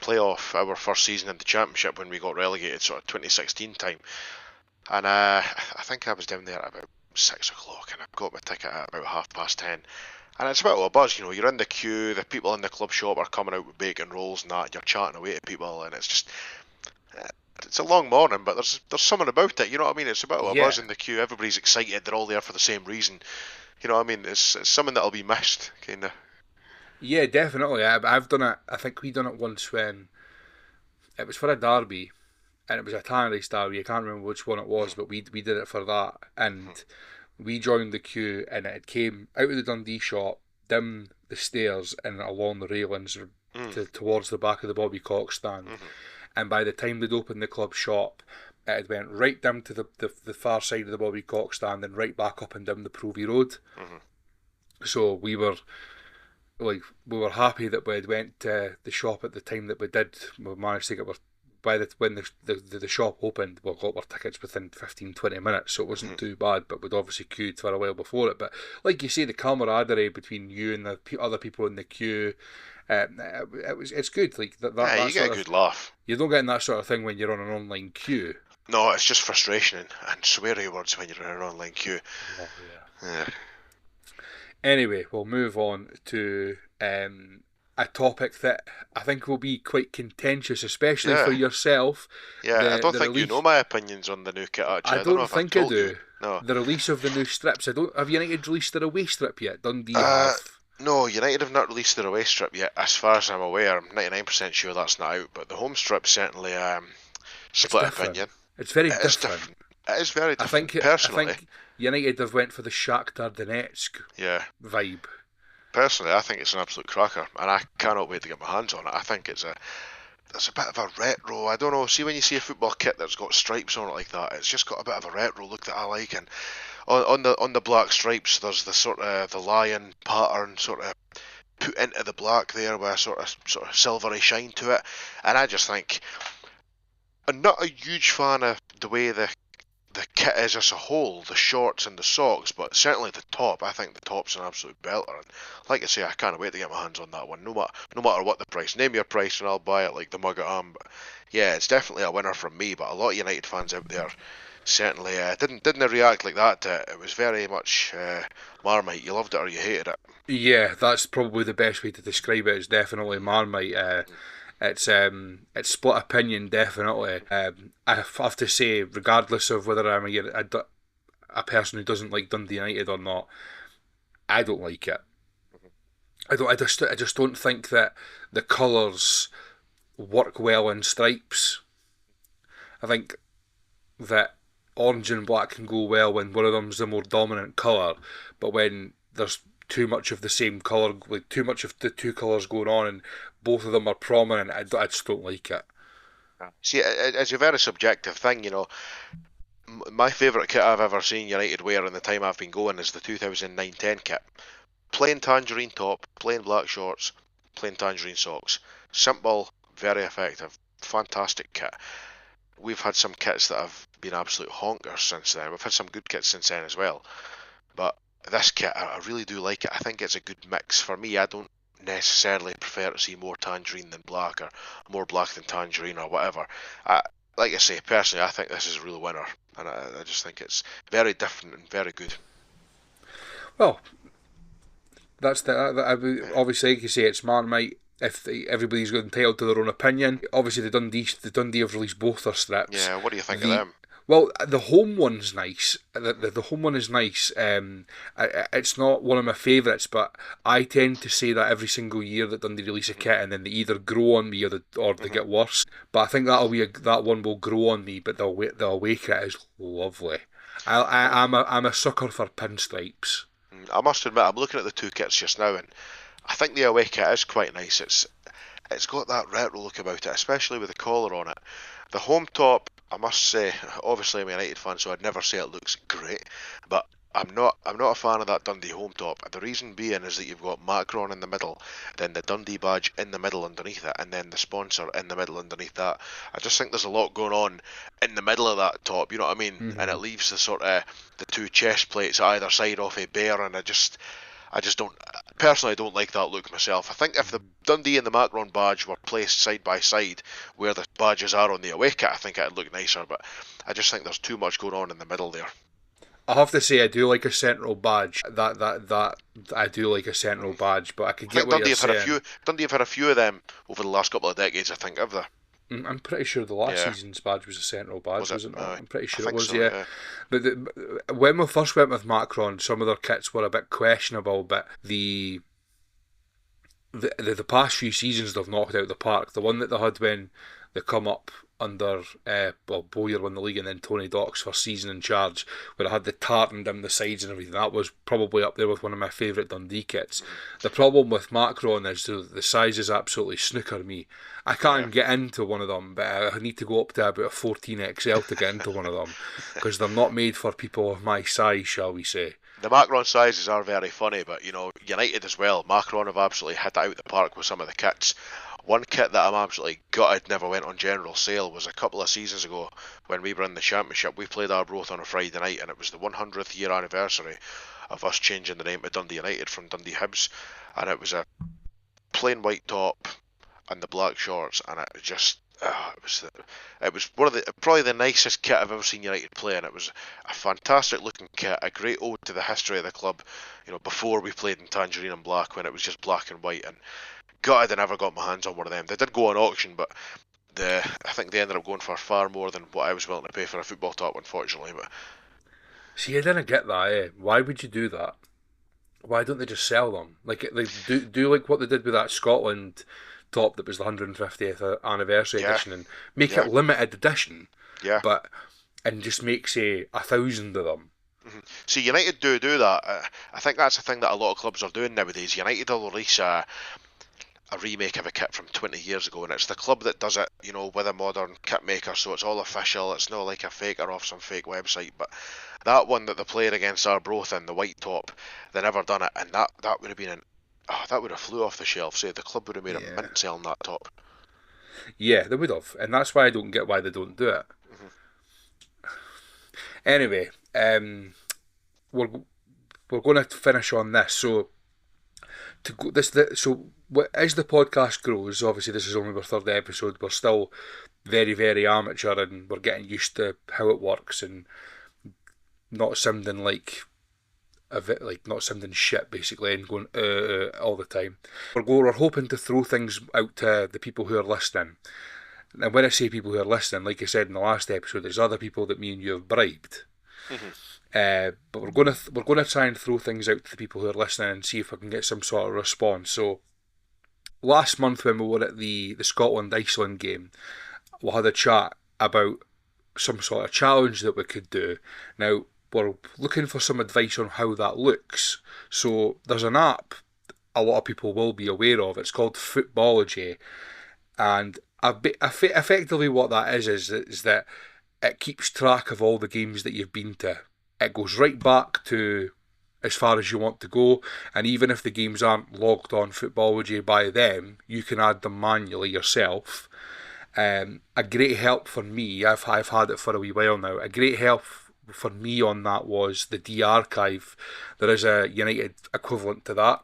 playoff, our first season in the Championship when we got relegated, sort of 2016 time. And I think I was down there at about 6 o'clock, and I got my ticket at about 10:30. And it's a bit of a buzz, you know. You're in the queue, the people in the club shop are coming out with bacon rolls and that, and you're chatting away to people, and it's just, uh, it's a long morning, but there's something about it, you know what I mean? It's a bit of a buzz yeah, in the queue. Everybody's excited. They're all there for the same reason. You know what I mean? It's something that'll be missed, kind of. yeah, definitely. I've done it. I think we done it once when it was for a derby, and it was a Tannadice derby. I can't remember which one it was, but we did it for that, and we joined the queue, and it came out of the Dundee shop, down the stairs, and along the railings Mm, towards the back of the Bobby Cox stand. mm, And by the time they'd opened the club shop, it had went right down to the far side of the Bobby Cox stand and right back up and down the Provy Road. mm, So we were happy that we had went to the shop at the time that we did. We managed to get our by when the shop opened, we got our tickets within 15-20 minutes, so it wasn't mm. too bad. But we'd obviously queued for a while before it. But like you say, the camaraderie between you and the other people in the queue, it's good. Like Yeah, that you get sort a of, good laugh. you don't get in that sort of thing when you're on an online queue. No, it's just frustration and sweary words when you're in an online queue. Oh, yeah. Yeah, Anyway, we'll move on to a topic that I think will be quite contentious, especially for yeah, yourself. yeah. I don't The think you release. know my opinions on the new kit, I actually. I don't know don't if I've think I told you. do. No. The release of the new strips. I don't. Have United released their away strip yet? Dundee Uh, have. no, United have not released their away strip yet, as far as I'm aware. I'm 99% sure that's not out, but the home strip certainly It's split different. opinion. It's very It is different. different. It is very I different. think. I Personally, think United have went for the Shakhtar Donetsk yeah. vibe. Personally, I think it's an absolute cracker, and I cannot wait to get my hands on it. I think it's a bit of a retro. I don't know. See, when you see a football kit that's got stripes on it like that, it's just got a bit of a retro look that I like. And on the black stripes, there's the sort of the lion pattern sort of put into the black there with a sort of silvery shine to it. And I just think I'm not a huge fan of the way the kit is as a whole, the shorts and the socks, but certainly the top. I think the top's an absolute belter. And like I say, I can't wait to get my hands on that one. No matter what the price. Name your price and I'll buy it like the mug I am. But yeah, it's definitely a winner from me. But a lot of United fans out there certainly didn't react like that to it. It was very much Marmite. You loved it or you hated it. Yeah, that's probably the best way to describe it. It's definitely Marmite. It's split opinion, definitely. I have to say, regardless of whether I'm a person who doesn't like Dundee United or not, I don't like it. I don't. I just don't think that the colours work well in stripes. I think that orange and black can go well when one of them's the more dominant colour, but when there's too much of the same colour, like too much of the two colours going on, and both of them are prominent, I just don't like it. See, it's a very subjective thing, you know. My favourite kit I've ever seen United wear in the time I've been going is the 2009-10 kit. Plain tangerine top, plain black shorts, plain tangerine socks. Simple, very effective, fantastic kit. We've had some kits that have been absolute honkers since then. We've had some good kits since then as well. But this kit, I really do like it. I think it's a good mix. For me, I don't necessarily prefer to see more tangerine than black or more black than tangerine or whatever. Like I say, personally, I think this is a real winner. And I just think it's very different and very good. Well, that's obviously, like you say, it's Marmite. If everybody's got entitled to their own opinion, obviously the Dundee have released both their strips. Yeah, what do you think of The them? Well, the home one's nice. The home one is nice. It's not one of my favourites, but I tend to say that every single year that Dundee release a kit, and then they either grow on me or they get worse. But I think that one will grow on me. But the away kit is lovely. I'm a sucker for pinstripes. I must admit, I'm looking at the two kits just now, and I think the away kit is quite nice. It's got that retro look about it, especially with the collar on it. The home top, I must say, obviously I'm a United fan, so I'd never say it looks great, but I'm not a fan of that Dundee home top. The reason being is that you've got Macron in the middle, then the Dundee badge in the middle underneath it, and then the sponsor in the middle underneath that. I just think there's a lot going on in the middle of that top, you know what I mean? And it leaves the sort of the two chest plates either side off a bear, and I just don't, personally, I don't like that look myself. I think if the Dundee and the Macron badge were placed side by side where the badges are on the away kit, I think it'd look nicer, but I just think there's too much going on in the middle there. I have to say I do like a central badge. That I do like a central badge, but I could get what you're saying. Dundee have had a few of them over the last couple of decades, I think, have they? I'm pretty sure the last season's badge was a central badge, was it not? I'm pretty sure it was, so, yeah. But when we first went with Macron, some of their kits were a bit questionable, but the past few seasons they've knocked out the park. The one that they had when they come up under Bowyer won the league and then Tony Dock's first season in charge, where I had the tartan down the sides and everything, that was probably up there with one of my favourite Dundee kits. The problem with Macron is the sizes absolutely snooker me. I can't get into one of them, but I need to go up to about a 14XL to get into one of them, because they're not made for people of my size, shall we say. The Macron sizes are very funny, but United as well, Macron have absolutely hit it out the park with some of the kits. One kit that I'm absolutely gutted never went on general sale was a couple of seasons ago when we were in the Championship. We played Arbroath on a Friday night, and it was the 100th year anniversary of us changing the name to Dundee United from Dundee Hibs, and it was a plain white top and the black shorts, and it just it was one of probably the nicest kit I've ever seen United play, and it was a fantastic looking kit, a great ode to the history of the club. Before we played in tangerine and black, when it was just black and white, and gutted I never got my hands on one of them. They did go on auction, but I think they ended up going for far more than what I was willing to pay for a football top, unfortunately. But see, I didn't get that. Why would you do that? Why don't they just sell them? Like do like what they did with that Scotland top that was the 150th anniversary edition, and make it limited edition. Yeah. And just make, say, 1,000 of them. Mm-hmm. See, United do that. I think that's the thing that a lot of clubs are doing nowadays. United will release a remake of a kit from 20 years ago, and it's the club that does it, with a modern kit maker, so it's all official. It's not like a faker off some fake website. But that one that they played against Arbroath in, the white top, they never done it, and that would have been that would have flew off the shelf. Say, the club would have made a mint selling that top. Yeah, they would have, and that's why I don't get why they don't do it. Mm-hmm. Anyway, we're going to finish on this. So as the podcast grows, obviously this is only our third episode. We're still very, very amateur, and we're getting used to how it works, and not sounding not sounding shit basically, and going all the time. We're hoping to throw things out to the people who are listening. And when I say people who are listening, like I said in the last episode, there's other people that me and you have bribed. Mm-hmm. But we're gonna try and throw things out to the people who are listening and see if I can get some sort of response. So last month when we were at the Scotland-Iceland game, we had a chat about some sort of challenge that we could do. Now, we're looking for some advice on how that looks. So there's an app a lot of people will be aware of. It's called Footballogy, and effectively what that is that it keeps track of all the games that you've been to. It goes right back to as far as you want to go, and even if the games aren't logged on Footballogy by them, you can add them manually yourself. A great help for me, I've had it for a wee while now, a great help for me on that was the D-Archive. There is a United equivalent to that,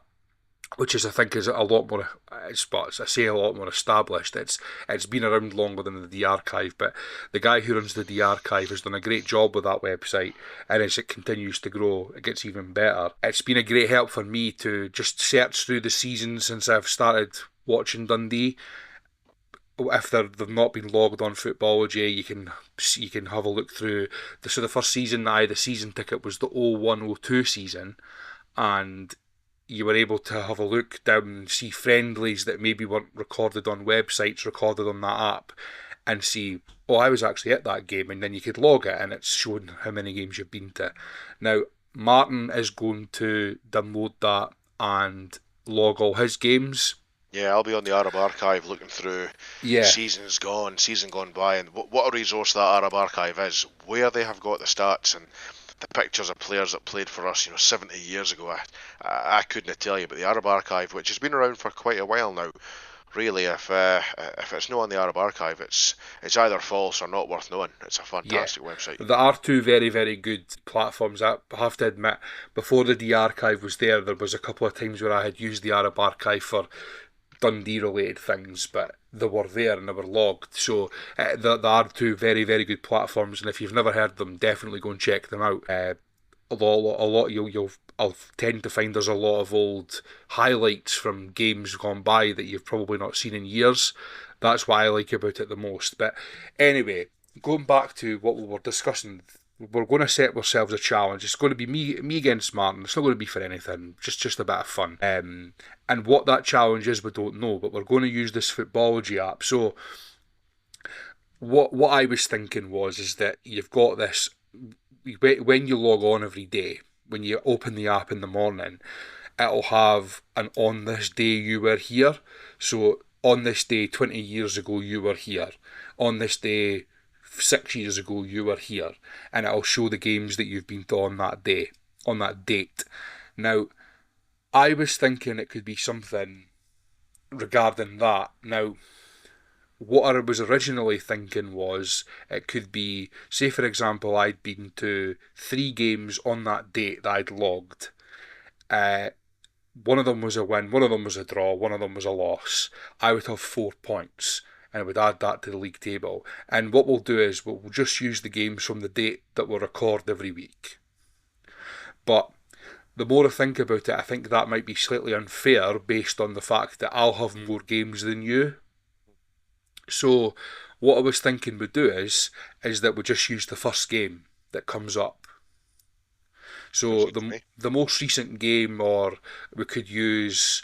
which I think is a lot more, I say a lot more established. It's been around longer than the D-Archive, but the guy who runs the D-Archive has done a great job with that website, and as it continues to grow, it gets even better. It's been a great help for me to just search through the seasons since I've started watching Dundee. If they've not been logged on Footballogy, you can have a look through. So the first season, the season ticket was the 01-02 season, and you were able to have a look down and see friendlies that maybe weren't recorded on websites, recorded on that app, and see, I was actually at that game, and then you could log it, and it's showing how many games you've been to. Now, Martin is going to download that and log all his games. Yeah, I'll be on the Arab Archive looking through seasons gone, season gone by, and what a resource that Arab Archive is. Where they have got the stats and the pictures of players that played for us, 70 years ago. I couldn't tell you, but the Arab Archive, which has been around for quite a while now, really, if it's not on the Arab Archive, it's either false or not worth knowing. It's a fantastic website. There are two very, very good platforms. I have to admit, before the D-Archive was there was a couple of times where I had used the Arab Archive for Dundee-related things, but they were there and they were logged. So there are two very, very good platforms, and if you've never heard them, definitely go and check them out. I'll tend to find there's a lot of old highlights from games gone by that you've probably not seen in years. That's what I like about it the most. But anyway, going back to what we were discussing, we're going to set ourselves a challenge. It's going to be me against Martin. It's not going to be for anything, just a bit of fun. And what that challenge is, we don't know, but we're going to use this Footballogy app. So what I was thinking is that you've got this, when you log on every day, when you open the app in the morning, it'll have an on this day you were here. So on this day 20 years ago you were here. On this day 6 years ago you were here. And it'll show the games that you've been to on that day, on that date. Now, I was thinking it could be something regarding that. Now, what I was originally thinking was it could be, say for example, I'd been to 3 games on that date that I'd logged. One of them was a win, one of them was a draw, one of them was a loss. I would have 4 points, and I would add that to the league table. And what we'll do is we'll just use the games from the date that we'll record every week. But the more I think about it, I think that might be slightly unfair based on the fact that I'll have more games than you. So what I was thinking we'd do is that we just use the first game that comes up. So the most recent game, or we could use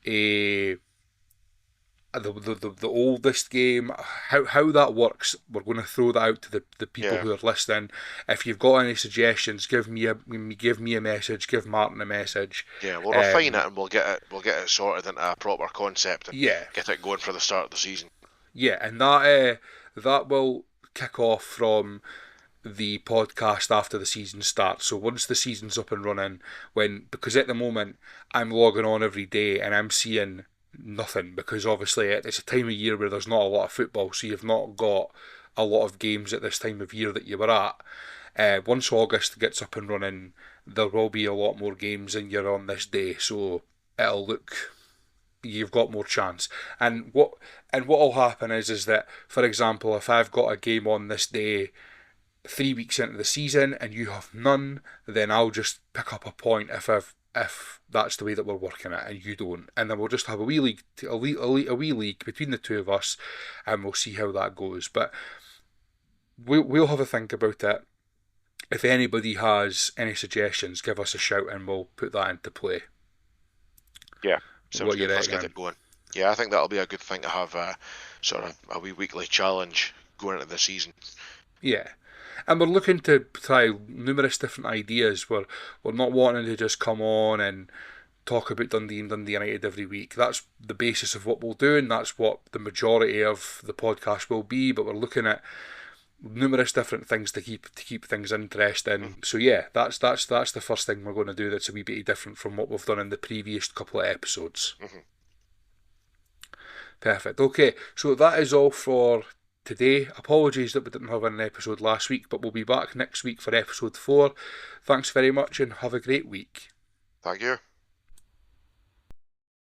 the oldest game. How that works, we're going to throw that out to the people who are listening. If you've got any suggestions, give me a message, give Martin a message. Yeah, we'll refine it and we'll get it sorted into a proper concept and get it going for the start of the season. Yeah, and that will kick off from the podcast after the season starts. So once the season's up and running, because at the moment I'm logging on every day and I'm seeing nothing, because obviously it's a time of year where there's not a lot of football, so you've not got a lot of games at this time of year that you were at. Once August gets up and running, there will be a lot more games than you're on this day, so it'll look, you've got more chance. And what'll happen is that, for example, if I've got a game on this day 3 weeks into the season and you have none, then I'll just pick up a point if that's the way that we're working it and you don't, and then we'll just have a wee league between the two of us, and we'll see how that goes. But we'll have a think about it. If anybody has any suggestions, give us a shout and we'll put that into play. Yeah, sounds good. Let's get it going. Yeah, I think that'll be a good thing to have sort of a wee weekly challenge going into the season. Yeah. And we're looking to try numerous different ideas. We're not wanting to just come on and talk about Dundee and Dundee United every week. That's the basis of what we'll do, and that's what the majority of the podcast will be. But we're looking at numerous different things to keep things interesting. Mm-hmm. So yeah, that's the first thing we're going to do. That's a wee bit different from what we've done in the previous couple of episodes. Mm-hmm. Perfect. Okay, so that is all for today. Apologies that we didn't have an episode last week, but we'll be back next week for episode 4. Thanks very much and have a great week. Thank you.